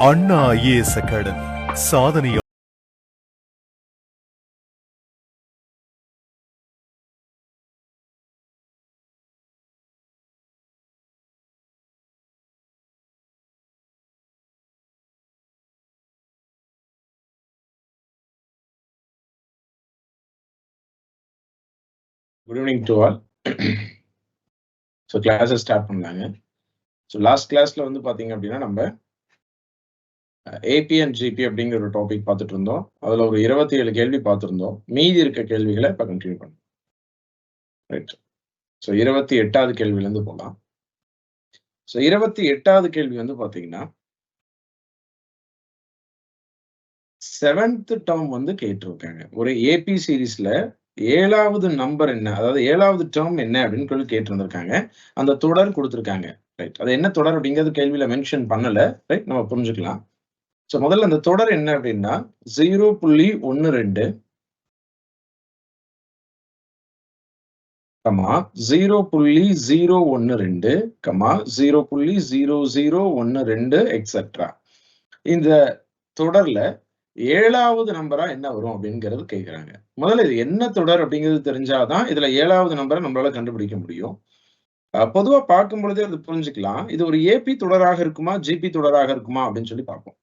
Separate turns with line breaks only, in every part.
அண்ணா IAS academy சாதனை.
Good evening to all. So classes start பண்ணலாங்க. So last classல வந்து பாத்தீங்க அப்படின்னா நம்ம AP and GP அப்படிங்கிற ஒரு டாபிக் பார்த்துட்டு இருந்தோம். அதுல ஒரு 27 கேள்வி பார்த்திருந்தோம். மீதி இருக்க கேள்விகளை இப்ப கண்டினியூ பண்ணோம். ரைட். ஸோ 28வது கேள்வில இருந்து போகலாம். ஸோ 28வது கேள்வி வந்து பாத்தீங்கன்னா 7th டேர்ம் வந்து கேட்டிருக்காங்க. ஒரு AP சீரீஸ்ல 7வது நம்பர் என்ன, அதாவது 7வது டேர்ம் என்ன அப்படின்னு சொல்லி கேட்டிருந்திருக்காங்க. அந்த தொடர் கொடுத்திருக்காங்க. ரைட். அது என்ன தொடர் அப்படிங்கிறது கேள்வியில மென்ஷன் பண்ணல. ரைட், நம்ம புரிஞ்சுக்கலாம். ஸோ முதல்ல அந்த தொடர் என்ன அப்படின்னா 0.12 0.012 0.0012 எக்ஸெட்ரா. இந்த தொடர்ல 7வது நம்பரா என்ன வரும் அப்படிங்கிறது கேட்கிறாங்க. முதல்ல இது என்ன தொடர் அப்படிங்கிறது தெரிஞ்சாதான் இதுல 7வது நம்பரை நம்மளால கண்டுபிடிக்க முடியும். பொதுவா பார்க்கும் பொழுதே அது புரிஞ்சுக்கலாம். இது ஒரு AP தொடராக இருக்குமா, GP தொடராக இருக்குமா அப்படின்னு சொல்லி பார்ப்போம்.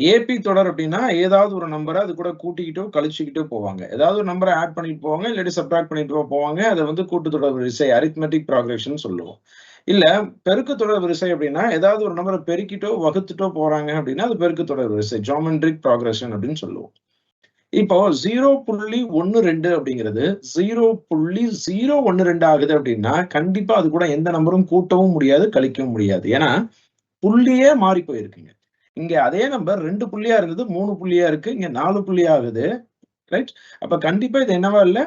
AP தொடர் அப்படின்னா ஏதாவது ஒரு நம்பரை அது கூட கூட்டிக்கிட்டோ கழிச்சுக்கிட்டோ போவாங்க. ஏதாவது ஒரு நம்பரை ஆட் பண்ணிட்டு போவாங்க, இல்லாட்டி சப்ட்ராக்ட் பண்ணிட்டு போவாங்க. அதை வந்து கூட்டுத்தொடர் வரிசை, அரித்மெட்டிக் ப்ராக்ரெஷன் சொல்லுவோம். இல்ல பெருக்குத்தொடர் வரிசை அப்படின்னா ஏதாவது ஒரு நம்பரை பெருக்கிட்டோ வகுத்துட்டோ போறாங்க அப்படின்னா அது பெருக்குத்தொடர் வரிசை, ஜியோமெட்ரிக் ப்ராக்ரெஷன் அப்படின்னு சொல்லுவோம். இப்போ 0.12 அப்படிங்கிறது 0.012 ஆகுது அப்படின்னா கண்டிப்பா அது கூட எந்த நம்பரும் கூட்டவும் முடியாது, கழிக்கவும் முடியாது. ஏன்னா புள்ளியே மாறி போயிருக்குங்க. இங்க அதே நம்பர் 2 புள்ளியா இருந்தது 3 புள்ளியா இருக்கு, இங்க 4 புள்ளியா ஆகுது. ரைட். அப்ப கண்டிப்பா இது என்னவா இல்ல,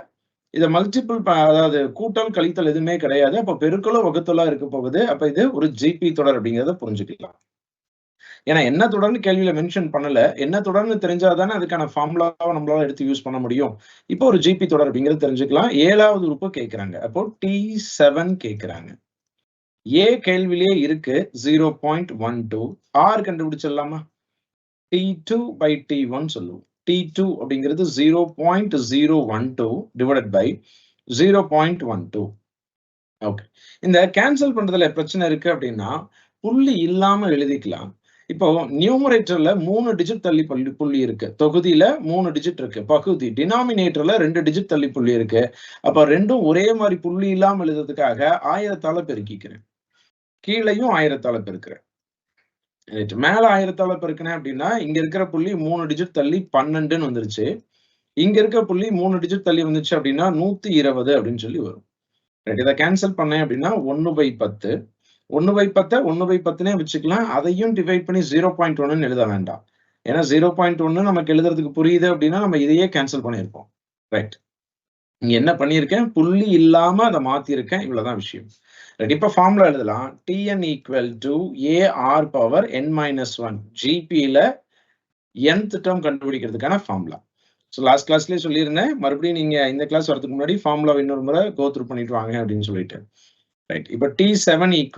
இத மல்டிபிள், அதாவது கூட்டல் கழித்தல் எதுவுமே கிடையாது. அப்ப பெருக்கலோ வகுத்தலா இருக்க போகுது. அப்ப இது ஒரு GP தொடர் அப்படிங்கிறத புரிஞ்சுக்கலாம். ஏன்னா என்ன தொடர்னு கேள்வியில மென்ஷன் பண்ணல. என்ன தொடர்னு தெரிஞ்சாதானே அதுக்கான ஃபார்முலாவை நம்மளால எடுத்து யூஸ் பண்ண முடியும். இப்போ ஒரு GP தொடர் அப்படிங்கிறது தெரிஞ்சுக்கலாம். 7வது உறுப்பு கேட்கிறாங்க. அப்போ T7 கேட்கிறாங்க. A கேள்வியிலே இருக்கு 0.12. R கண்டுபிடிச்சிடலாமா? T2 by T1 சொல்லுவோம். T2 அப்படிங்கிறது 0.012 divided by 0.12. ஓகே. இந்த கேன்சல் பண்றதுல பிரச்சனை இருக்கு அப்படின்னா புள்ளி இல்லாம எழுதிக்கலாம். இப்போ நியூமரேட்டர்ல 3 டிஜிட் தள்ளி புள்ளி இருக்கு, தொகுதியில 3 டிஜிட் இருக்கு, பகுதி டினாமினேட்டர்ல 2 டிஜிட் தள்ளி புள்ளி இருக்கு. அப்ப ரெண்டும் ஒரே மாதிரி புள்ளி இல்லாம எழுதுறதுக்காக 1000ஆல பெருக்கிக்கிறேன், கீழையும் 1000ஆல பெருக்கிறேன். மேல 1000ஆல பெருக்கினேன் அப்படின்னா இங்க இருக்கிற புள்ளி 3 டிஜிட் தள்ளி 12ன்னு வந்துருச்சு. இங்க இருக்க புள்ளி 3 டிஜிட் தள்ளி வந்துச்சு அப்படின்னா 120 அப்படின்னு சொல்லி வரும். இதை கேன்சல் பண்ணேன் அப்படின்னா 1/10. 1/10 1/10னே வச்சுக்கலாம். அதையும் டிவைட் பண்ணி 0.1 எழுத வேண்டாம். ஏன்னா 0.1 நமக்கு எழுதுறதுக்கு புரியுது அப்படின்னா நம்ம இதையே கேன்சல் பண்ணியிருப்போம். ரைட். இங்க என்ன பண்ணியிருக்கேன், புள்ளி இல்லாம அதை மாத்திருக்கேன். இவ்வளவுதான் விஷயம். ரைட். இப்ப ஃபார்முலா எழுதலாம். Tn = AR power n-1. GPல nth டேர்ம் கண்டுபிடிக்கிறதுக்கான ஃபார்முலா. ஸோ லாஸ்ட் கிளாஸ்லேயே சொல்லியிருந்தேன். மறுபடியும் நீங்க இந்த கிளாஸ் வரதுக்கு முன்னாடி ஃபார்முலா இன்னொரு முறை கோ த்ரூ பண்ணிட்டு வாங்க அப்படின்னு சொல்லிட்டு. ரைட். இப்போ T7 =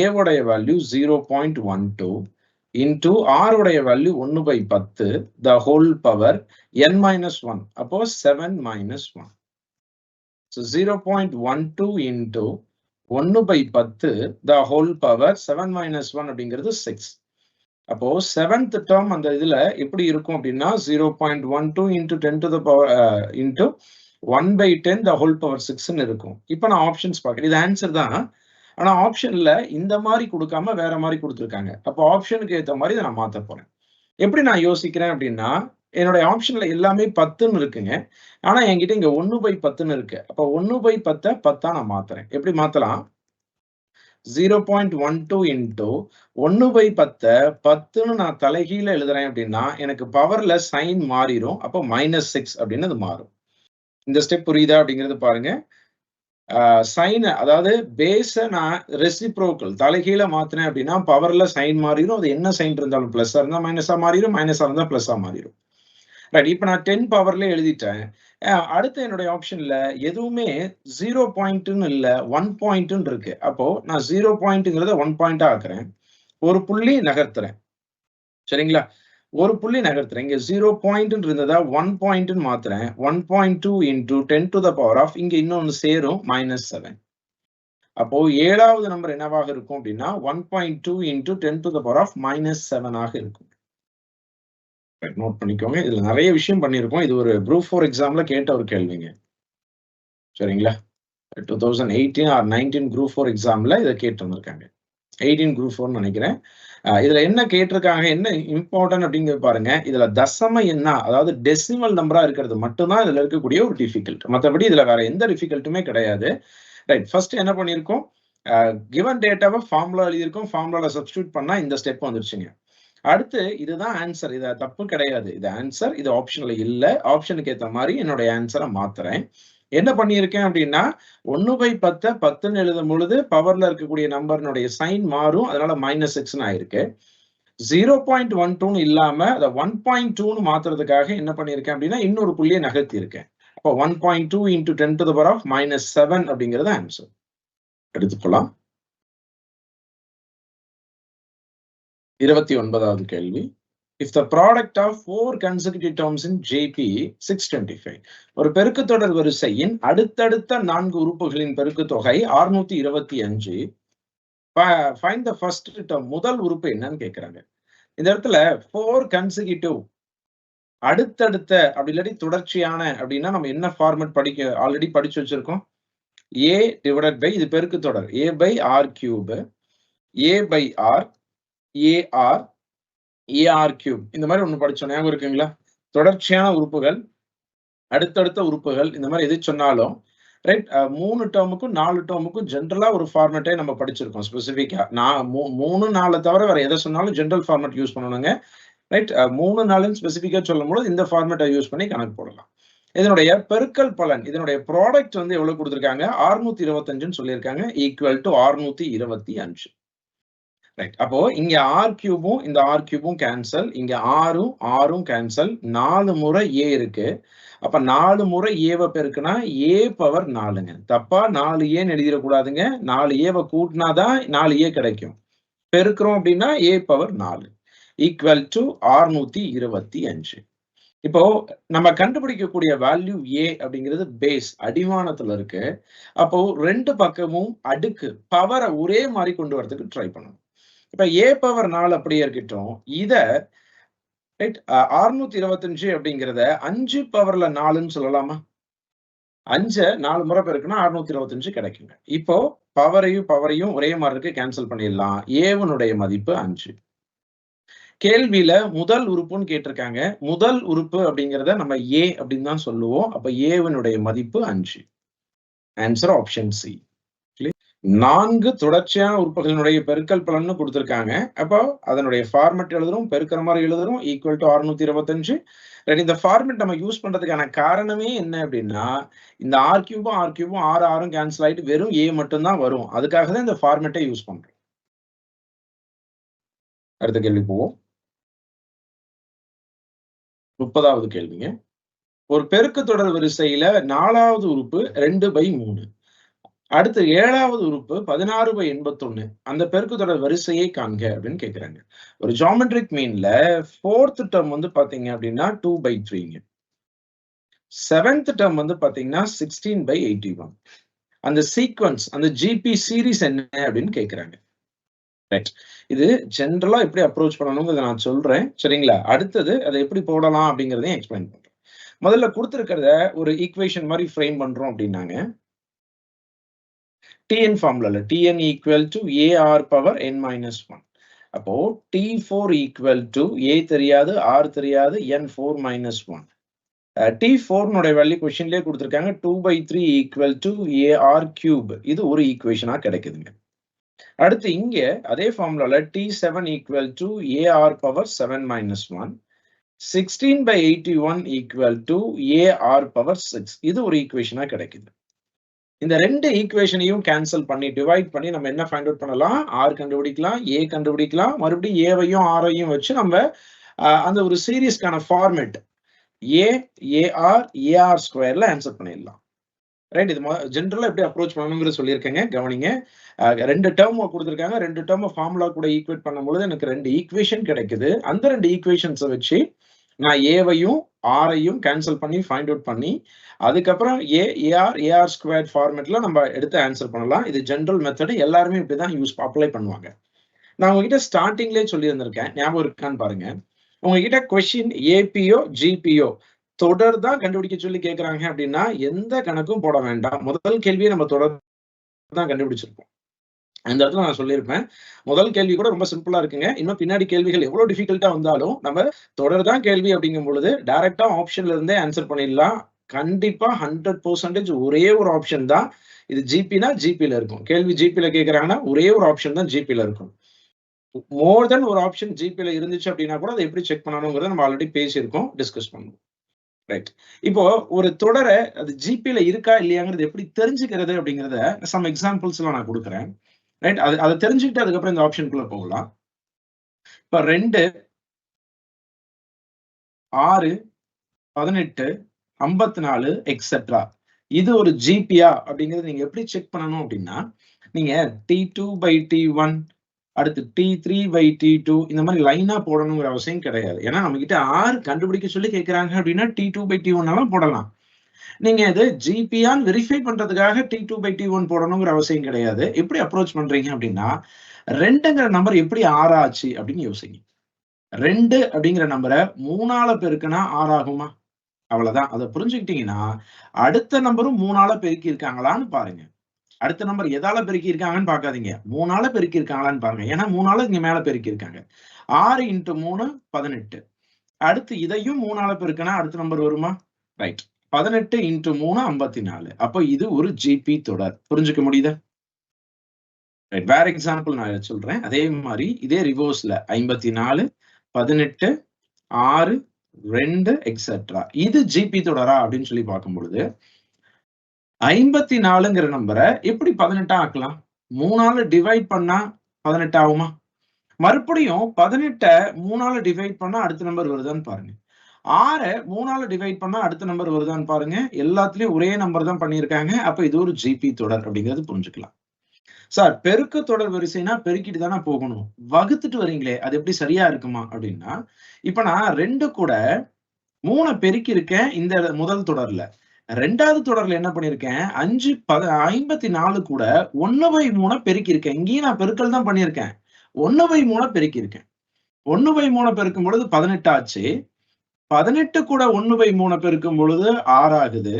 A உடைய வேல்யூ 0.12 இன்டூ R உடைய value 1/10 the whole power n-1. அப்போ 7 - 1. So 0.12 into 1/10 the whole power 7 - 1 அப்படிங்கிறது 6. அப்போ 7th டேர்ம் அந்த இதுல எப்படி இருக்கும் அப்படின்னா 0.12 into 10 to the power into 1/10 the whole power 6ன்னு இருக்கும். இப்போ நான் ஆப்ஷன்ஸ் பார்க்குறேன். இது ஆன்சர் தான். ஆனா ஆப்ஷன்ல இந்த மாதிரி கொடுக்காம வேற மாதிரி கொடுத்துருக்காங்க. அப்போ ஆப்ஷனுக்கு ஏற்ற மாதிரி இதை நான் மாத்த போறேன். எப்படி நான் யோசிக்கிறேன் அப்படின்னா என்னுடைய ஆப்ஷன்ல எல்லாமே 10ன்னு இருக்குங்க. ஆனா என்கிட்ட இங்க 1/10ன்னு இருக்கு. அப்போ 1/10 10ஆ நான் மாத்துறேன். எப்படி மாத்தலாம்? 0.12 இன்டூ 1/10 10ன்னு நான் தலைகீழ எழுதுறேன் அப்படின்னா எனக்கு பவர்ல சைன் மாறிடும். அப்போ -6 அப்படின்னு அது மாறும். இந்த ஸ்டெப் புரியுதா அப்படிங்கிறது பாருங்க. சைன், அதாவது பேஸ நான் ரெசிப்ரோக்கல் தலைகீழ மாத்தினேன் அப்படின்னா பவர்ல சைன் மாறிடும். அது என்ன சைன் இருந்தாலும் பிளஸ்ஸா இருந்தா மைனஸா மாறிடும், மைனஸா இருந்தா பிளஸ்ஸா மாறிடும். ரைட். இப்ப நான் 10 பவர்ல எழுதிட்டேன். அடுத்து என்னுடைய ஆப்ஷன்ல எதுவுமே 0 பாயிண்ட்னு இல்ல, 1 பாயிண்ட்னு இருக்கு. அப்போ நான் 0 பாயிண்ட்ங்கிறத 1 பாயிண்டா ஆக்குறேன். ஒரு புள்ளி நகர்த்துறேன். சரிங்களா? ஒரு புள்ளி நகர்த்துறேன். இங்க 0 பாயிண்ட் இருந்ததா 1 பாயிண்ட் மாத்துறேன். 1.2 into 10 to the power of இங்க இன்னொன்னு சேரும் -7. அப்போ 7வது நம்பர் என்னவாக இருக்கும் அப்படின்னா 1.2 into 10 to the power of -7 ஆக இருக்கும். நோட் பண்ணிக்கோங்க. இதுல நிறைய விஷயம் பண்ணியிருக்கோம். இது ஒரு குரூப் 4 எக்ஸாம்ல கேட்ட ஒரு கேள்விங்க. சரிங்களா? 2018 ஆர் 19 குரூப் 4 எக்ஸாம்ல இத கேட்டு வந்திருக்காங்க. 18 குரூப் 4ன்னு நினைக்கிறேன். இதுல என்ன கேட்டிருக்காங்க, என்ன இம்பார்ட்டன்ட் அப்படிங்கிறது பாருங்க. இதுல தசம எண்ணா, அதாவது டெசிமல் நம்பரா இருக்கிறது மட்டும் தான் இதுல இருக்கக்கூடிய ஒரு டிஃபிகல்ட். மத்தபடி இதுல வேற எந்த டிஃபிகல்ட்டுமே கிடையாது. ரைட். ஃபர்ஸ்ட் என்ன பண்ணியிருக்கோம்? கிவன் டேட்டாவ ஃபார்முலா எழுதியிருக்கோம். ஃபார்முலால சப்ஸ்டிட்யூட் பண்ணா இந்த ஸ்டெப் வந்துருச்சுங்க. அடுத்து இதுதான் ஆன்சர். இது தப்பு கிடையாது. இது ஆன்சர். இது ஆப்ஷன்ல இல்ல. ஆப்ஷனுக்கு ஏத்த மாரி என்னுடைய ஆன்சரை மாத்துறேன். என்ன பண்ணியிருக்கேன் அப்படின்னா 1/10 10ன்னு எழுதும் பொழுது பவர்ல இருக்கக்கூடிய நம்பர்னுடைய சைன் மாறும். அதனால -6ன்னு ஆயிருக்கு. 0.12ன்னு இல்லாம அத 1.2ன்னு மாத்துறதுக்காக என்ன பண்ணியிருக்கேன் அப்படின்னா இன்னொரு புள்ளியை நகர்த்தி இருக்கேன். அப்போ 1.2 into 10 to the power of -7 அப்படிங்கிறது ஆன்சர். எடுத்துக்கலாம். 29வது கேள்வி. If the product of 4 consecutive terms in JP 625. ஒரு பெருக்குத்தொடர் வரிசையின் அடுத்தடுத்த 4 உறுப்புகளின் பெருக்குத்தொகை 625. Find the first term. முதல் உறுப்பு என்னன்னு கேக்குறாங்க. இந்த இடத்துல 4 consecutive அடுத்தடுத்த அப்படி இல்லாட்டி தொடர்ச்சியான அப்படின்னா நம்ம என்ன ஃபார்மேட் ஆல்ரெடி படிச்சு வச்சிருக்கோம். A டிவைடட் பை இது பெருக்குத்தொடர் A by R cube, A by R, AR, AR cube. இந்த மாதிரி ஒண்ணு படிச்சோம். ஞாபகம் இருக்குங்களா? தொடர்ச்சியான உறுப்புகள், அடுத்தடுத்த உறுப்புகள், இந்த மாதிரி எது சொன்னாலும் ரைட் 3 டேர்முக்கும் 4 டேர்முக்கும் ஜென்ரலா ஒரு ஃபார்மேட்டை நம்ம படிச்சிருக்கோம் ஸ்பெசிஃபிக்கா. 3 4 தவிர வேற எதை சொன்னாலும் ஜென்ரல் ஃபார்மேட் யூஸ் பண்ணணுங்க. ரைட் 3 4ன்னு ஸ்பெசிஃபிக்கா சொல்லும்போது இந்த ஃபார்மேட்டை யூஸ் பண்ணி கணக்கு போடலாம். இதனுடைய பெருக்கல் பலன், இதனுடைய ப்ராடக்ட் வந்து எவ்வளவு கொடுத்திருக்காங்க? 625ன்னு சொல்லியிருக்காங்க. Equal to 625. ரைட். அப்போ இங்க R கியூபும் இந்த R கியூபும் கேன்சல். இங்க ஆறும் கேன்சல். 4 முறை A இருக்கு. அப்ப 4 முறை ஏவ பெருக்குனா A பவர் 4ங்க. தப்பா 4Aன்னு எழுதிடக்கூடாதுங்க. 4Aவை கூட்டினாதான் 4A கிடைக்கும். பெருக்கிறோம் அப்படின்னா A பவர் 4 ஈக்குவல் டு 625. இப்போ நம்ம கண்டுபிடிக்கக்கூடிய வேல்யூ A அப்படிங்கிறது பேஸ் அடிவானத்துல இருக்கு. அப்போ 2 பக்கமும் அடுக்கு பவரை ஒரே மாதிரி கொண்டு வரதுக்கு ட்ரை பண்ணணும். இப்ப A பவர் 4 அப்படியே இருக்கட்டும். இத ரைட் 625 அப்படிங்கிறத 5 பவர்ல 4ன்னு சொல்லலாமா? 5 4 முறை பெருக்குனா 625 கிடைக்குங்க. இப்போ பவரையும் ஒரே மாதிரி இருக்கு, கேன்சல் பண்ணிடலாம். ஏவனுடைய மதிப்பு 5. கேள்வியில முதல் உறுப்புன்னு கேட்டிருக்காங்க. முதல் உறுப்பு அப்படிங்கிறத நம்ம A அப்படின்னு தான் சொல்லுவோம். அப்ப ஏவனுடைய மதிப்பு 5. Answer option C. 4 தொடர்ச்சியான உறுப்புகளினுடைய பெருக்கல் பலன்னு கொடுத்திருக்காங்க. அப்போ அதனுடைய ஃபார்மேட் எழுதுறோம், பெருக்கிற மாதிரி எழுதுறோம். Equal to 625. இந்த ஃபார்மேட் நம்ம யூஸ் பண்றதுக்கான காரணமே என்ன அப்படின்னா இந்த R கியூபும் 6 கேன்சல் ஆயிட்டு வெறும் A மட்டும் தான் வரும். அதுக்காக தான் இந்த ஃபார்மேட்டை யூஸ் பண்றோம். அடுத்த கேள்வி போவோம். 30வது கேள்விங்க. ஒரு பெருக்குத்தொடர் வரிசையில 4வது உறுப்பு 2/3. அடுத்து 7வது உறுப்பு 16/81. அந்த பெருக்குத்தொடர் வரிசையை காண்க அப்படின்னு கேக்குறாங்க. ஒரு ஜியோமெட்ரிக் மீன்ல 4th டேர்ம் வந்து பாத்தீங்க அப்படின்னா 2/3ங்க. 7th டேர்ம் வந்து பாத்தீங்கன்னா 16/81. அந்த சீக்வன்ஸ், அந்த ஜிபி சீரிஸ் என்ன அப்படின்னு கேக்குறாங்க. ரைட். இது ஜென்ரலா எப்படி அப்ரோச் பண்ணணும்ங்கிறத நான் சொல்றேன். சரிங்களா? அடுத்தது அதை எப்படி போடலாம் அப்படிங்கிறதையும் எக்ஸ்பிளைன் பண்றேன். முதல்ல கொடுத்திருக்கிறத ஒரு ஈக்குவேஷன் மாதிரி ஃப்ரேம் பண்றோம் அப்படின்னாங்க. Tn ஃபார்முலால Tn equal to AR power n minus 1. அப்போ T4 ஈக்குவல் டு A தெரியாது, R தெரியாது, N4 மைனஸ் 1. T4 வேல்யூ கொஸ்டின்லயே கொடுத்திருக்காங்க. 2/3 ஈக்குவல் டு AR கியூப். இது ஒரு ஈக்குவேஷனா கிடைக்குதுங்க. அடுத்து இங்க அதே ஃபார்முலால T7 equal to AR power 7 minus 1. 16/81 equal to AR power 6. இது ஒரு ஈக்குவேஷனா கிடைக்குது. இந்த 2 ஈக்குவேஷனையும் கேன்சல் பண்ணி டிவைட் பண்ணி நம்ம என்ன ஃபைண்ட் அவுட் பண்ணலாம்? R கண்டுபிடிக்கலாம், A கண்டுபிடிக்கலாம். மறுபடியும் ஏவையும் ஆரையும் வச்சு நம்ம அந்த ஒரு சீரிஸ்க்கான ஃபார்மேட் A, AR, AR ஸ்கொயர்ல ஆன்சர் பண்ணிடலாம். ரைட். இது ஜென்ரலா எப்படி அப்ரோச் பண்ணணுங்கிறது சொல்லியிருக்கேங்க. கவனிங்க. 2 டெர்ம் குடுத்திருக்காங்க. 2 டெர்ம ஃபார்முலா கூட ஈக்குவேட் பண்ணும்பொழுது எனக்கு 2 ஈக்குவேஷன் கிடைக்குது. அந்த 2 ஈக்குவேஷன்ஸ வச்சு நான் ஏவையும், ஆரையும் கேன்சல் பண்ணி ஃபைண்ட் அவுட் பண்ணி, அதுக்கப்புறம் ஏஆர் ஸ்கொயர்ட் ஃபார்மேட்ல நம்ம எடுத்து ஆன்சர் பண்ணலாம். இது ஜெனரல் மெத்தட். எல்லாருமே இப்படிதான் அப்ளை பண்ணுவாங்க. நான் உங்ககிட்ட ஸ்டார்ட்டிங்லயே சொல்லியிருந்திருக்கேன். ஞாபகம் இருக்கான்னு பாருங்க. உங்ககிட்ட கொஸ்டின் ஏபியோ, ஜிபியோ தொடர் தான் கண்டுபிடிக்க சொல்லி கேட்கறாங்க அப்படின்னா, எந்த கணக்கும் போட வேண்டாம். முதல் கேள்வியே நம்ம தொடர் தான் கண்டுபிடிச்சிருப்போம். அந்த இடத்துல நான் சொல்லியிருப்பேன். முதல் கேள்வி கூட ரொம்ப சிம்பிளா இருக்குங்க. இன்னும் பின்னாடி கேள்விகள் எவ்வளவு டிஃபிகல்ட்டா வந்தாலும், நம்ம தொடர் தான் கேள்வி அப்படிங்கும் பொழுது, டைரக்ட்டா ஆப்ஷன்ல இருந்தே ஆன்சர் பண்ணிடலாம். கண்டிப்பா 100% ஒரே ஒரு ஆப்ஷன் தான். இது ஜிபினா ஜிபில இருக்கும். கேள்வி ஜிபில கேட்கறாங்கன்னா, ஒரே ஒரு ஆப்ஷன் தான் ஜிபில இருக்கும். மோர் தென் ஒரு ஆப்ஷன் ஜிபில இருந்துச்சு அப்படின்னா கூட, அதை எப்படி செக் பண்ணணுங்கிறத நம்ம ஆல்ரெடி பேசியிருக்கோம். டிஸ்கஸ் பண்ணுவோம். ரைட். இப்போ ஒரு தொடர அது ஜிபில இருக்கா இல்லையாங்கிறது எப்படி தெரிஞ்சுக்கிறது அப்படிங்கிறத சம் எக்ஸாம்பிள்ஸ்லாம் நான் குடுக்குறேன். ரைட். அத தெரிஞ்சுக்கிட்டு அதுக்கப்புறம் இந்த ஆப்ஷனுக்குள்ள போகலாம். இப்ப 2, 6, 18, 54 எக்ஸெட்ரா. இது ஒரு ஜிபியா அப்படிங்கிறது நீங்க எப்படி செக் பண்ணணும் அப்படின்னா, நீங்க T2/T1 அடுத்து T3/T2 இந்த மாதிரி லைனா போடணுங்கிற அவசியம் கிடையாது. ஏன்னா நம்ம கிட்ட 6 கண்டுபிடிக்க சொல்லி கேட்கறாங்க அப்படின்னா T2/T1 போடலாம். நீங்க இது ஜிபியான்னு வெரிஃபை பண்றதுக்காக T2/T1 போடணுங்கிற அவசியம் கிடையாது. எப்படி அப்ரோச் பண்றீங்க அப்படின்னா, 2ங்கிற நம்பர் எப்படி 6 ஆச்சு அப்படின்னு யோசிங்க. 2 அப்படிங்கிற நம்பரை 3ஆல பெருக்குனா 6 ஆகுமா? அவ்வளவுதான். அதை புரிஞ்சுக்கிட்டீங்கன்னா, அடுத்த நம்பரும் 3ஆல பெருக்கி இருக்காங்களான்னு பாருங்க. அடுத்த நம்பர் எதால பெருக்கி இருக்காங்கன்னு பார்க்காதீங்க. 3ஆல பெருக்கி இருக்காங்களான்னு பாருங்க. ஏன்னா 3ஆல இங்க மேல பெருக்கி இருக்காங்க. 6 × 3 18. அடுத்து இதையும் 3ஆல பெருக்கினா அடுத்த நம்பர் வருமா? ரைட். 18 × 3 54. அப்ப இது ஒரு ஜிபி தொடர். புரிஞ்சுக்க முடியுதா? ரைட். வேற எக்ஸாம்பிள் நான் சொல்றேன். அதே மாதிரி இதே ரிவர்ஸ்ல 54, 18, 6, 2 எக்ஸெட்ரா. இது ஜிபி தொடரா அப்படின்னு சொல்லி பார்க்கும் பொழுது 54ங்கிற நம்பரை எப்படி 18 ஆக்கலாம்? 3ஆல டிவைட் பண்ணா 18 ஆகுமா? மறுபடியும் 18 3ஆல டிவைட் பண்ணா அடுத்த நம்பர் வருதான்னு பாருங்க. 6 3ஆல டிவைட் பண்ணா அடுத்த நம்பர் வருதான்னு பாருங்க. எல்லாத்துலயும் ஒரே நம்பர் தான் பண்ணியிருக்காங்க. அப்ப இது ஒரு ஜிபி தொடர் அப்படிங்கிறது புரிஞ்சுக்கலாம். சார், பெருக்கு தொடர் வரிசைனா பெருக்கிட்டு தானே போகணும். வகுத்துட்டு வரீங்களே, அது எப்படி சரியா இருக்குமா அப்படின்னா, இப்ப நான் 2 கூட 3 பெருக்கி இருக்கேன் இந்த முதல் தொடர்ல. 2வது தொடர்ல என்ன பண்ணியிருக்கேன், 54 கூட 1/3 பெருக்கி இருக்கேன். இங்கேயும் நான் பெருக்கல் தான் பண்ணியிருக்கேன். 1/3 பெருக்கி இருக்கேன். 1/3 பெருக்கும் பொழுது 18 ஆச்சு. 18 கூட 1/3 பெருக்கும் பொழுது 6 ஆகுது.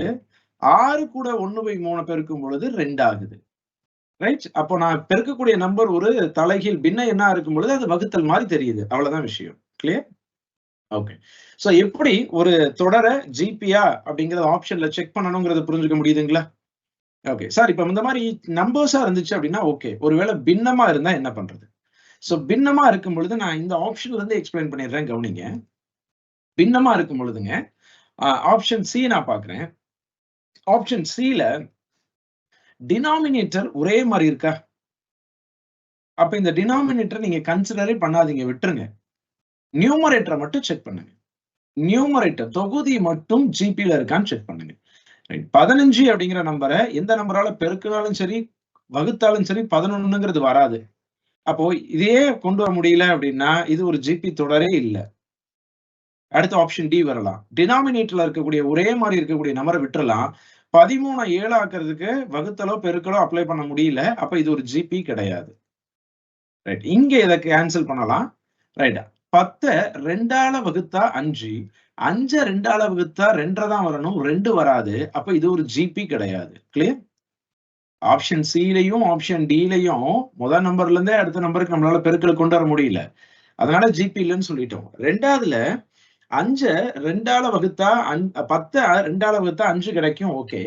6 கூட 1/3 பெருக்கும் பொழுது 2 ஆகுது. ரைட். அப்போ நான் பெருக்கக்கூடிய நம்பர் ஒரு தலைகீழ் பின்ன எண்ணா இருக்கும் பொழுது அது வகுத்தல் மாதிரி தெரியுது. அவ்வளவுதான் விஷயம். கிளியர்? ஓகே. சோ எப்படி ஒரு தொடரை ஜிபியா அப்படிங்கறது ஆப்ஷன்ல செக் பண்ணணுங்கிறத புரிஞ்சுக்க முடியுதுங்களா? ஓகே. சார், இப்ப இந்த மாதிரி நம்பர்ஸா இருந்துச்சு அப்படின்னா ஓகே. ஒருவேளை பின்னமா இருந்தா என்ன பண்றது? சோ பின்னமா இருக்கும் பொழுது நான் இந்த ஆப்ஷன்ல இருந்து எக்ஸ்பிளைன் பண்ணிடுறேன். கவனிங்க. பின்னமா இருக்கும் பொழுதுங்க, ஆப்ஷன் சி நான் பாக்குறேன். ஆப்ஷன் சில டினாமினேட்டர் ஒரே மாதிரி இருக்கா? அப்ப இந்த டினாமினேட்டர் நீங்க கன்சிடரே பண்ணாதீங்க, விட்டுருங்க. நியூமரேட்டரை மட்டும் செக் பண்ணுங்க. நியூமரேட்டர் தொகுதி மட்டும் ஜிபில இருக்கான்னு செக் பண்ணுங்க. 15 அப்படிங்கிற நம்பரை எந்த நம்பரால பெருக்கினாலும் சரி, வகுத்தாலும் சரி 11ங்கிறது வராது. அப்போ இதையே கொண்டு வர முடியல அப்படின்னா இது ஒரு ஜிபி தொடரே இல்ல. அடுத்த ஆப்ஷன் டி வரலாம். டினாமினேட்டர்ல இருக்கக்கூடிய ஒரே மாதிரி இருக்கக்கூடிய நம்பரை விட்டுறலாம். 13 7 ஆக்குறதுக்கு வகுத்தலோ பெருக்கலோ அப்ளை பண்ண முடியல. அப்ப இது ஒரு ஜிபி கிடையாது. ரைட். இங்க இதை கேன்சல் பண்ணலாம். ரைட். 10 2ஆல வகுத்தா 5, 5 2ஆல வகுத்தா 2 தான் வரணும். 2 வராது. அப்ப இது ஒரு ஜிபி கிடையாது. கிளியர்? ஆப்ஷன் சிலையும் ஆப்ஷன் டிலையும் முதல் நம்பர்ல இருந்தே அடுத்த நம்பருக்கு நம்மளால பெருக்கல் கொண்டு வர முடியல. அதனால ஜிபி இல்லைன்னு சொல்லிட்டோம். 2வதுல 5 2ஆல வகுத்தா 10 2ஆல வகுத்தா 5 கிடைக்கும். ஓகே.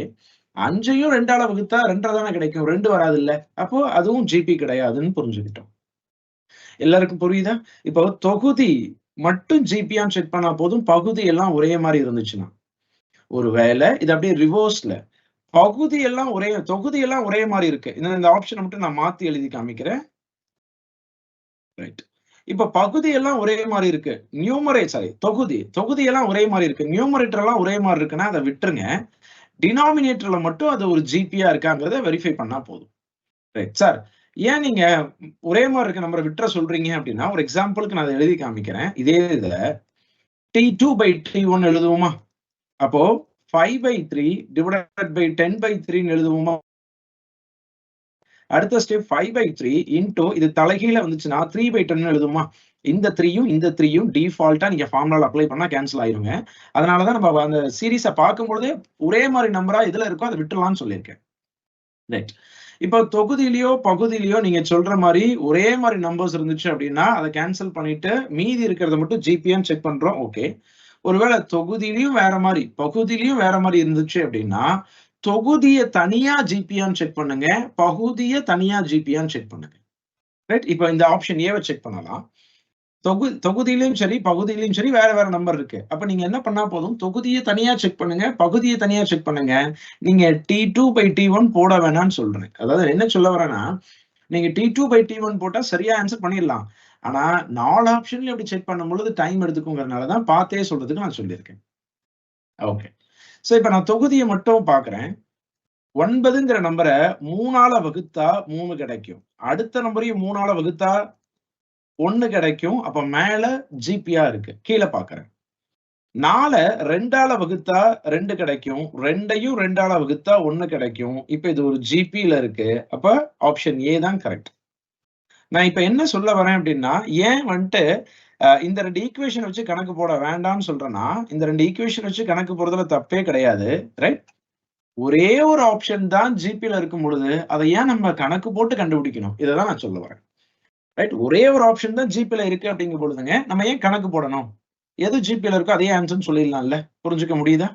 5ஐயும் 2ஆல வகுத்தா 2 தானே கிடைக்கும். 2 வராது இல்ல. அப்போ அதுவும் ஜிபி கிடையாதுன்னு புரிஞ்சுக்கிட்டோம். எல்லாருக்கும் புரியுதா? இப்போ தொகுதி மட்டும் ஜிபியான்னு செக் பண்ணா போதும். பகுதி எல்லாம் ஒரே மாதிரி இருந்துச்சுன்னா. ஒருவேளை இது அப்படியே ரிவர்ஸ்ல தொகுதி எல்லாம் ஒரே மாதிரி இருக்கு. இந்த ஆப்ஷனை மட்டும் நான் மாத்தி எழுதி காமிக்கிறேன். ரைட். இப்ப பகுதி எல்லாம் ஒரே மாதிரி இருக்கு. தொகுதி எல்லாம் ஒரே மாதிரி இருக்கு. நியூமரேட்டர் எல்லாம் ஒரே மாதிரி இருக்குன்னா அதை விட்டுருங்க. டினாமினேட்டர்ல மட்டும் அது ஒரு ஜிபியா இருக்காங்கிறத வெரிஃபை பண்ணா போதும். Right sir. ஏன் நீங்க ஒரே மாதிரி இருக்க நம்பரை விட்டுற சொல்றீங்க அப்படின்னா, ஒரு எக்ஸாம்பிளுக்கு நான் அதை எழுதி காமிக்கிறேன். இதே இதுல T2/T1 எழுதுவோமா? அப்போ 5/3 டிவைடட் பை 10/3 எழுதுவோமா? அடுத்த ஸ்டெப் 5/3 இன்டூ இது தலைகீழ வந்துச்சுன்னா 3/10 எழுதுமா? இந்த 3யும் இந்த 3யும் டிஃபால்ட்டா நீங்க ஃபார்முலால அப்ளை பண்ணா கேன்சல் ஆயிருங்க. அதனாலதான் நம்ம அந்த சீரிஸ பார்க்கும்பொழுதே ஒரே மாதிரி நம்பரா எதுல இருக்கோ அதை விட்டுறலாம்னு சொல்லியிருக்கேன். ரைட். இப்போ தொகுதியிலயோ பகுதியிலயோ நீங்க சொல்ற மாதிரி ஒரே மாதிரி நம்பர்ஸ் இருந்துச்சு அப்படின்னா அதை கேன்சல் பண்ணிட்டு மீதி இருக்கிறத மட்டும் ஜிபின்னு செக் பண்றோம். ஓகே. ஒருவேளை தொகுதியிலயும் வேற மாதிரி பகுதியிலயும் வேற மாதிரி இருந்துச்சு அப்படின்னா தொகுதியை தனியா ஜிபியான்னு செக் பண்ணுங்க, பகுதியை தனியா ஜிபியான்னு செக் பண்ணுங்க. ரைட். இப்போ இந்த ஆப்ஷன் ஏவை செக் பண்ணலாம். தொகுதியிலும் சரி பகுதியிலும் சரி வேற வேற நம்பர் இருக்கு. அப்ப நீங்க என்ன பண்ணா போதும், தொகுதியை தனியா செக் பண்ணுங்க, பகுதியை தனியா செக் பண்ணுங்க. நீங்க T2/T1 போட வேணாம்னு சொல்றேன். அதாவது என்ன சொல்ல வரேன்னா, நீங்க T2/T1 போட்டா சரியா ஆன்சர் பண்ணிடலாம். ஆனா 4 ஆப்ஷன்ல எப்படி செக் பண்ணும் பொழுது டைம் எடுத்துக்குங்கிறதுனாலதான் பார்த்தே சொல்றதுக்கு நான் சொல்லியிருக்கேன். ஓகே. சோ இப்ப நான் தொகுதியை மட்டும் பாக்குறேன். 9ங்கிற நம்பரை 3ஆல வகுத்தா 3 கிடைக்கும். அடுத்த நம்பரையும் 3ஆல வகுத்தா 1 கிடைக்கும். அப்ப மேல ஜிபியா இருக்கு. கீழே பாக்குறேன். 4 2ஆல வகுத்தா 2 கிடைக்கும். 2ஐயும் 2ஆல வகுத்தா 1 கிடைக்கும். இப்ப இது ஒரு ஜிபில இருக்கு. அப்ப ஆப்ஷன் ஏ தான் கரெக்ட். நான் இப்ப என்ன சொல்ல வரேன் அப்படின்னா, ஏன் வந்துட்டு இந்த 2 ஈக்குவேஷன் வச்சு கணக்கு போட வேண்டாம்னு சொல்றேன்னா, இந்த 2 ஈக்குவேஷன் வச்சு கணக்கு போடுறதுல தப்பே கிடையாது. ரைட். ஒரே ஒரு ஆப்ஷன் தான் ஜிபில இருக்கும் பொழுது அதை ஏன் நம்ம கணக்கு போட்டு கண்டுபிடிக்கணும்? இதைதான் நான் சொல்ல வரேன். ரைட். ஒரே ஒரு ஆப்ஷன் தான் ஜிபில இருக்கு அப்படிங்கும் பொழுதுங்க நம்ம ஏன் கணக்கு போடணும்? எது ஜிபில இருக்கோ அதே ஆன்சர்னு சொல்லிடலாம்ல. புரிஞ்சுக்க முடியுதா?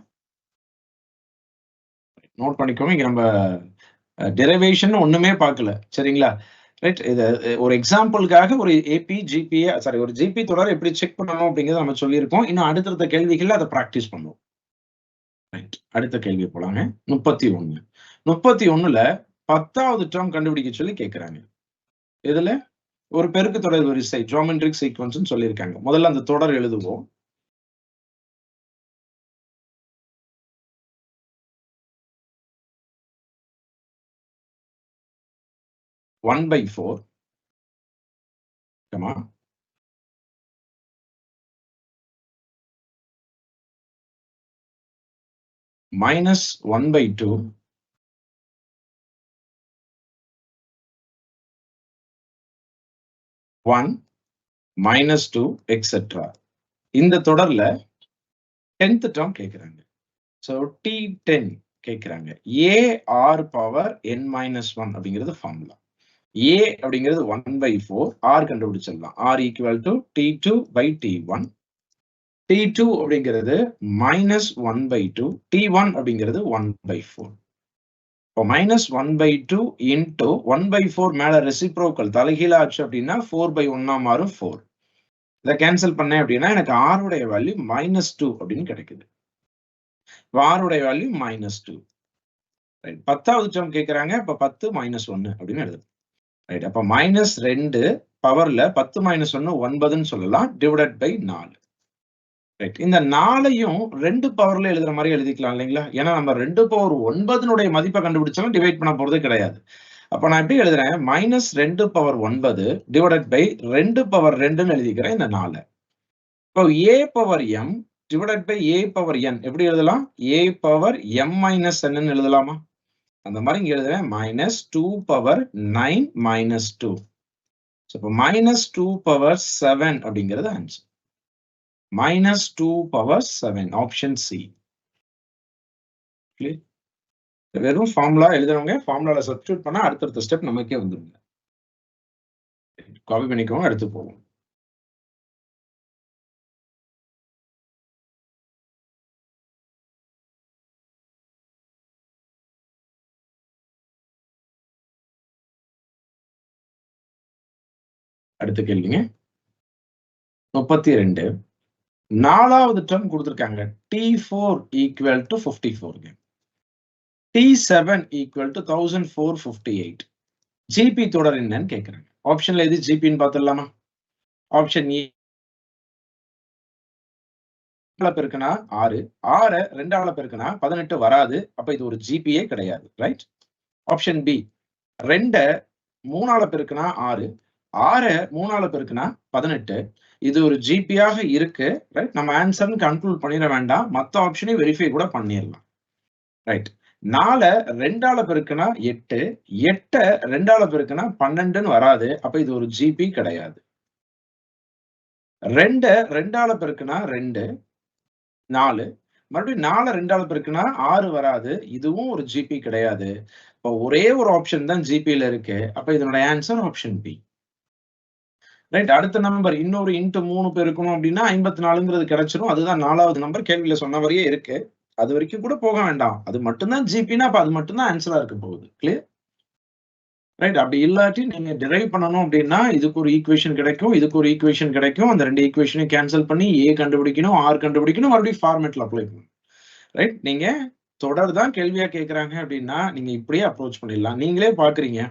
நோட் பண்ணிக்கோங்க. இங்க நம்ம டெரிவேஷன் ஒண்ணுமே பார்க்கல. சரிங்களா? ரைட். இது ஒரு எக்ஸாம்பிளுக்காக ஒரு ஏபி ஜிபி சாரி ஒரு ஜிபி தொடர் எப்படி செக் பண்ணணும் அப்படிங்கறத நம்ம சொல்லியிருக்கோம். இன்னும் அடுத்தடுத்த கேள்விகள்ல அதை பிராக்டிஸ் பண்ணுவோம். ரைட். அடுத்த கேள்வி போலாங்க. 31. 31ல 10வது டேர்ம் கண்டுபிடிக்க சொல்லி கேக்குறாங்க. இதுல ஒரு பெருக்கு தொடர் வரிசை ஜியோமெட்ரிக் சீக்வென்ஸ்னு சொல்லியிருக்காங்க. முதல்ல அந்த தொடர் எழுதுவோம். (1/4) (-1/2) (1) (-2) எக்ஸெட்ரா. இந்த தொடர்ல 10th டேர்ம் கேக்குறாங்க. சோ T10 கேக்குறாங்க. AR பவர் n-1 அப்படிங்கிறது ஃபார்முலா. A அப்படிங்கிறது 1/4, R கண்டுபிடிச்சிடலாம். R equal to T2/T1. T2 அப்படிங்கிறது -1/2, T1 அப்படிங்கிறது 1/4. இப்போ -1/2 இன்டூ 1/4 மேல ரெசிப்ரோக்கல் தலைகீழா ஆச்சு அப்படின்னா 4/1 மாறும் 4. இதை கேன்சல் பண்ணேன் அப்படின்னா எனக்கு R உடைய வேல்யூ -2 அப்படின்னு கிடைக்குது. R உடைய வேல்யூ -2. ரைட். 10வது டேர்ம் கேக்குறாங்க. அப்ப 10 -1 அப்படின்னு எழுதுறேன். ரைட். அப்ப -2 பவர்ல 10 - 1 9ன்னு சொல்லலாம். Divided by 4. ரைட். இந்த 4ஐயும் 2 பவர்ல எழுதுற மாதிரி எழுதிக்கலாம் இல்லைங்களா? ஏன்னா நம்ம 2/9 மதிப்பை கண்டுபிடிச்சாலும் டிவைட் பண்ண போறது கிடையாது. அப்ப நான் எப்படி எழுதுறேன்? -2/9 டிவைடட் பை 2/2ன்னு எழுதிக்கிறேன் இந்த 4. இப்போ a power m divided by a power n எப்படி எழுதலாம்? a பவர் m-n எழுதலாமா? அந்த மாதிரி இங்க எழுதுறேன். -2/9 - 2. இப்போ -2/7 அப்படிங்கிறது ஆன்சர். -2/7 option C. வெறும் ஃபார்முலா எழுதுறவங்க ஃபார்முலால சப்ஸ்டிட்யூட் பண்ணா அடுத்தடுத்த ஸ்டெப் நமக்கே வந்துருங்க. காப்பி பண்ணிக்கோங்க. அடுத்து போவோம். அடுத்த கேள்விங்க. 32. 4வது டேர்ம் கொடுத்திருக்காங்க. T4 equal to 54. T7 equal to 1458. GB தொடர் என்னன்னு கேக்குறாங்க. ஆப்ஷன்ல எது ஜிபின்னு பார்த்துடலாமா? ஆப்ஷன் ஏ பெருக்குனா 6, 6 2ஆல பெருக்குனா 18 வராது. அப்ப இது ஒரு ஜிபியே கிடையாது. ரைட்? Option B. 2 3ஆல பெருக்குனா 6, 6 3ஆல பெருக்குனா 18. இது ஒரு ஜிபியாக இருக்கு. ரைட்? நம்ம ஆன்சர்ன்னு கன்க்ளூட் பண்ணிட வேண்டாம். மத்த ஆப்ஷனையும் வெரிஃபை கூட பண்ணிரலாம். ரைட். 4 2ஆல பெருக்குனா 8, 8 2ஆல பெருக்குனா 12ன்னு வராது. அப்ப இது ஒரு ஜிபி கிடையாது. 2 2ஆல பெருக்குனா 2, 4 மறுபடியும் 4 2ஆல பெருக்குனா 6 வராது. இதுவும் ஒரு ஜிபி கிடையாது. இப்ப ஒரே ஒரு ஆப்ஷன் தான் ஜிபில இருக்கு. அப்ப இதனுடைய ஆன்சர் ஆப்ஷன் பி. ரைட். அடுத்த நம்பர் இன்னொரு இன்டு 3 பெருக்கணும் அப்படின்னா 54ங்கிறது கிடைச்சிரும். அதுதான் 4வது நம்பர் கேள்வியில சொன்ன மாரியே இருக்கு. அது வரைக்கும் கூட போக வேண்டாம். அது மட்டும் தான் ஜிபின்னா அப்ப அது மட்டும் தான் ஆன்சரா இருக்க போகுது. கிளியர்? ரைட். அப்படி இல்லாட்டி நீங்க டிரைவ் பண்ணணும் அப்படின்னா, இதுக்கு ஒரு ஈக்குவேஷன் கிடைக்கும். இதுக்கு ஒரு ஈக்குவேஷன் கிடைக்கும். அந்த 2 ஈக்குவேஷனையும் கேன்சல் பண்ணி ஏ கண்டுபிடிக்கணும், ஆர் கண்டுபிடிக்கணும். மறுபடியும் ஃபார்மேட்ல அப்ளை பண்ணணும். ரைட். நீங்க தொடர் தான் கேள்வியா கேட்கறாங்க அப்படின்னா, நீங்க இப்படியே அப்ரோச் பண்ணிடலாம். நீங்களே பார்க்குறீங்க.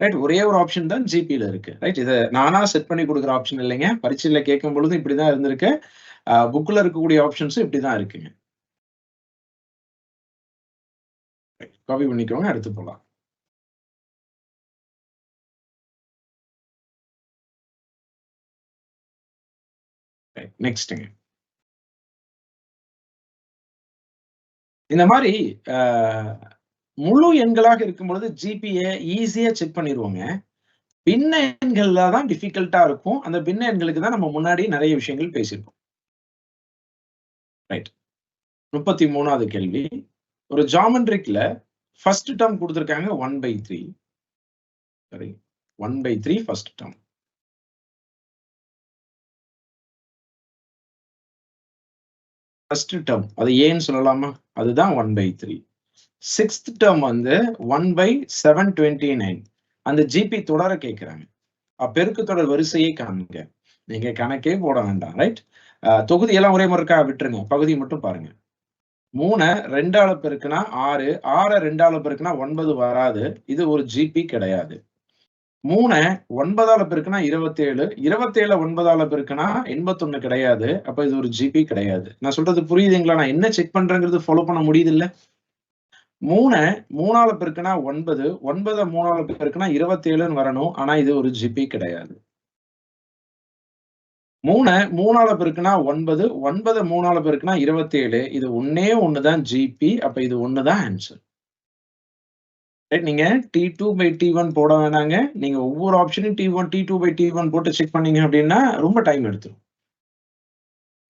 ரைட். ஒரே ஒரு ஆப்ஷன் தான் ஜிபில இருக்கு. ரைட். இத நானா செட் பண்ணி குடுக்குற ஆப்ஷன் இல்லைங்க. பரீட்சையில கேட்கும் பொழுதும் இப்படிதான் இருந்திருக்கு. புக்ல இருக்கக்கூடிய ஆப்ஷன்ஸும் இப்படிதான் இருக்குங்க. காப்பி பண்ணிக்கோங்க. அடுத்து போலாம். ரைட். நெக்ஸ்ட்ங்க. இந்த மாரி அ முழு எண்களாக இருக்கும்பொழுது ஜிபிஏ ஈஸியா செக் பண்ணிருவோங்க. பின்ன எண்கள்ல தான் டிஃபிகல்ட்டா இருக்கும். அந்த பின்ன எண்களுக்கு தான் நம்ம முன்னாடி நெறைய விஷயங்கள் பேசியிருக்கோம். ரைட். 33வது கேள்வி. ஒரு ஜியோமெட்ரிக்ல ஃபர்ஸ்ட் டெர்ம் குடுத்திருக்காங்க 1/3. சரி. 1/3 ஃபர்ஸ்ட் டெர்ம். First term. அது ஏன்னு சொல்லலாமா? அதுதான் 1/3. 6த் டெர்ம் வந்து 1/729. அந்த ஜிபி தொடர கேட்கிறாங்க. பெருக்கு தொடர் வரிசையை காண்க. நீங்க கணக்கே போட வேண்டாம். ரைட்? தொகுதி எல்லாம் ஒரே மாரி இருக்கா? விட்டுருங்க. பகுதி மட்டும் பாருங்க. 3 2ஆல பெருக்குனா 6, 6 2ஆல பெருக்குனா 9 வராது. இது ஒரு ஜிபி கிடையாது. 3 9ஆல பெருக்குனா 27, 27 9ஆல பெருக்குனா 81 கிடையாது. அப்ப இது ஒரு ஜிபி கிடையாது. நான் சொல்றது புரியுதுங்களா? நான் என்ன செக் பண்றேங்கிறது ஃபாலோ பண்ண முடியுதுல்ல? 3 3ஆல பெருக்குனா 9, 9 3ஆல பெருக்குனா 27ன்னு வரணும். ஆனா இது ஒரு ஜிபி கிடையாது. 3 3ஆல பெருக்குனா 9, 9 3ஆல பெருக்குனா 27. இது ஒண்ணே ஒண்ணு தான் ஜிபி. அப்ப இது ஒண்ணு தான் ஆன்சர். ரைட். நீங்க T2/T1 போட வேணாங்க. நீங்க ஒவ்வொரு ஆப்ஷனையும் T1, T2/T1 போட்டு செக் பண்ணீங்க அப்படின்னா, ரொம்ப டைம் எடுத்துரும்.